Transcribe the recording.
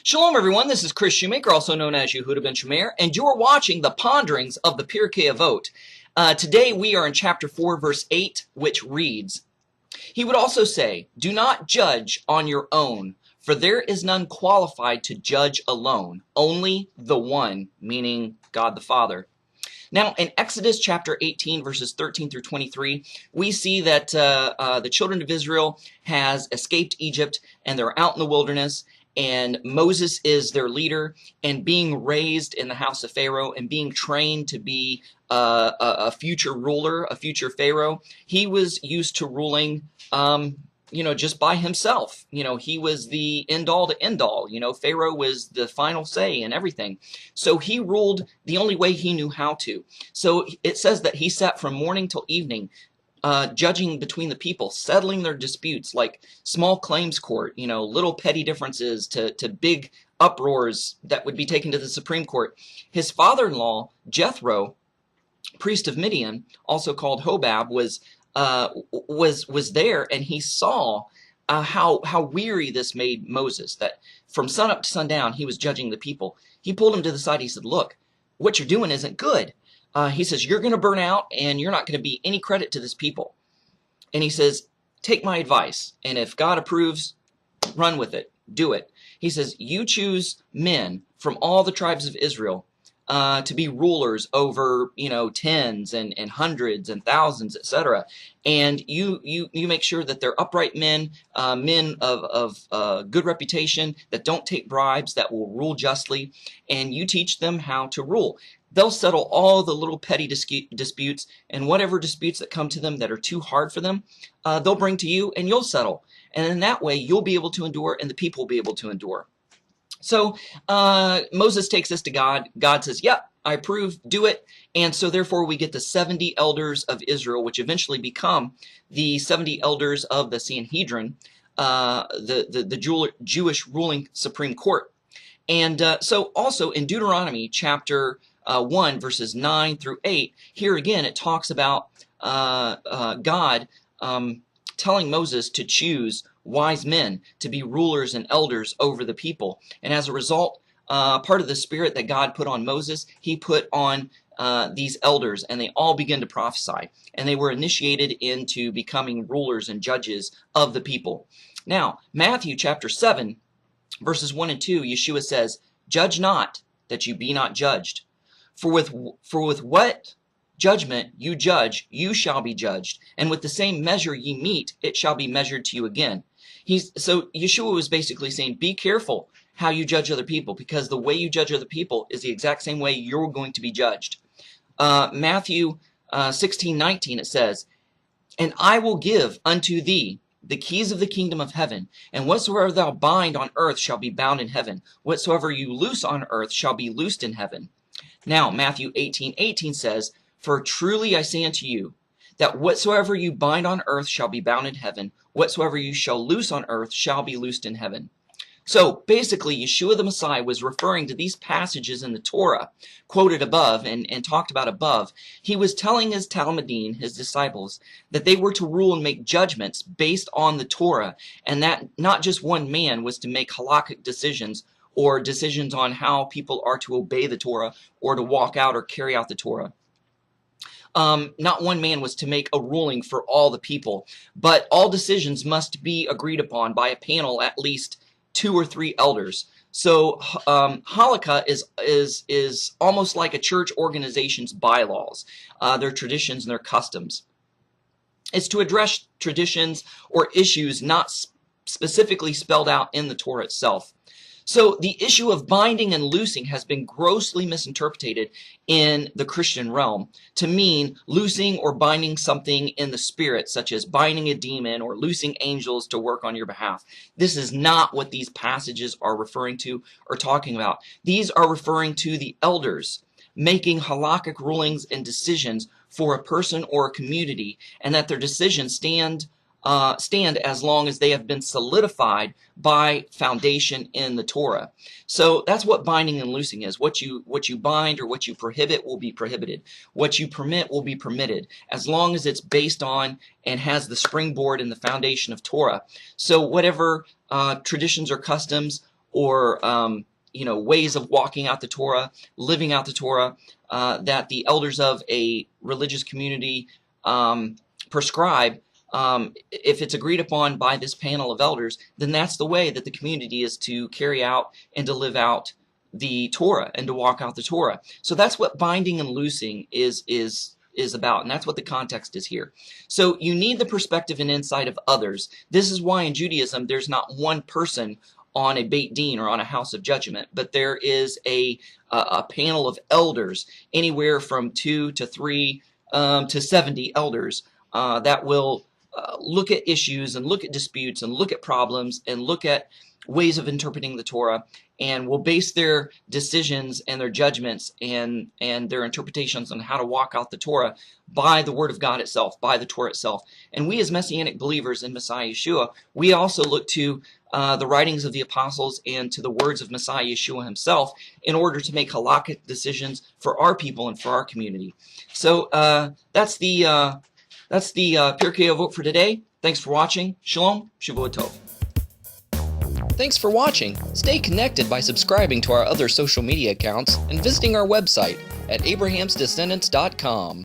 Shalom everyone, this is Chris Shoemaker, also known as Yehuda Ben Shomer, and you're watching the Ponderings of the Perkei Avot. Today we are in chapter 4, verse 8, which reads, He would also say, Do not judge on your own, for there is none qualified to judge alone, only the one, meaning God the Father. Now, in Exodus chapter 18, verses 13 through 23, we see that the children of Israel has escaped Egypt, and they're out in the wilderness, and Moses is their leader, and being raised in the house of Pharaoh, and being trained to be a future ruler, a future Pharaoh. He was used to ruling just by himself. He was the end all to end all. Pharaoh was the final say in everything. So he ruled the only way he knew how to. So it says that he sat from morning till evening, judging between the people, settling their disputes, like small claims court, little petty differences to big uproars that would be taken to the Supreme Court. His father-in-law, Jethro, priest of Midian, also called Hobab, was there, and he saw how weary this made Moses, that from sun up to sundown he was judging the people. He pulled him to the side. He said, look, what you're doing isn't good. He says, you're going to burn out, and you're not going to be any credit to this people. And he says, take my advice, and if God approves, run with it, do it. He says, you choose men from all the tribes of Israel to be rulers over, tens and hundreds and thousands, etc. And you make sure that they're upright men, men of good reputation, that don't take bribes, that will rule justly, and you teach them how to rule. They'll settle all the little petty disputes, and whatever disputes that come to them that are too hard for them, they'll bring to you, and you'll settle. And in that way, you'll be able to endure, and the people will be able to endure. So Moses takes this to God. God says, yep, I approve, do it. And so therefore we get the 70 elders of Israel, which eventually become the 70 elders of the Sanhedrin, the Jewish ruling Supreme Court. And so also in Deuteronomy chapter 1, verses 9 through 8, here again it talks about God telling Moses to choose wise men to be rulers and elders over the people. And as a result, part of the spirit that God put on Moses, he put on these elders, and they all began to prophesy. And they were initiated into becoming rulers and judges of the people. Now, Matthew chapter 7, verses 1 and 2, Yeshua says, Judge not, that you be not judged. For with what judgment you judge, you shall be judged. And with the same measure ye meet, it shall be measured to you again. So Yeshua was basically saying, be careful how you judge other people, because the way you judge other people is the exact same way you're going to be judged. Matthew 16:19, it says, And I will give unto thee the keys of the kingdom of heaven, and whatsoever thou bind on earth shall be bound in heaven. Whatsoever you loose on earth shall be loosed in heaven. Now, Matthew 18:18 says, For truly I say unto you, that whatsoever you bind on earth shall be bound in heaven, whatsoever you shall loose on earth shall be loosed in heaven. So basically, Yeshua the Messiah was referring to these passages in the Torah, quoted above and talked about above. He was telling his Talmudim, his disciples, that they were to rule and make judgments based on the Torah, and that not just one man was to make halakhic decisions or decisions on how people are to obey the Torah or to walk out or carry out the Torah. Not one man was to make a ruling for all the people, but all decisions must be agreed upon by a panel, at least 2 or 3 elders. So halakha is almost like a church organization's bylaws, their traditions and their customs. It's to address traditions or issues not specifically spelled out in the Torah itself. So the issue of binding and loosing has been grossly misinterpreted in the Christian realm to mean loosing or binding something in the spirit, such as binding a demon or loosing angels to work on your behalf. This is not what these passages are referring to or talking about. These are referring to the elders making halakhic rulings and decisions for a person or a community, and that their decisions stand as long as they have been solidified by foundation in the Torah. So that's what binding and loosing is. What you bind or what you prohibit will be prohibited. What you permit will be permitted, as long as it's based on and has the springboard and the foundation of Torah. So whatever traditions or customs or ways of walking out the Torah, living out the Torah, that the elders of a religious community prescribe. If it's agreed upon by this panel of elders, then that's the way that the community is to carry out and to live out the Torah and to walk out the Torah. So that's what binding and loosing is about, and that's what the context is here. So you need the perspective and insight of others. This is why in Judaism there's not one person on a Beit Din or on a house of judgment, but there is a panel of elders, anywhere from 2 to 3 to 70 elders that will look at issues and look at disputes and look at problems and look at ways of interpreting the Torah, and will base their decisions and their judgments and their interpretations on how to walk out the Torah by the Word of God itself, by the Torah itself. And we as Messianic believers in Messiah Yeshua, we also look to the writings of the apostles and to the words of Messiah Yeshua himself in order to make halakhic decisions for our people and for our community. So that's the Perkei Avot for today. Thanks for watching. Shalom, Shavua Tov. Thanks for watching. Stay connected by subscribing to our other social media accounts and visiting our website at abrahamsdescendants.com.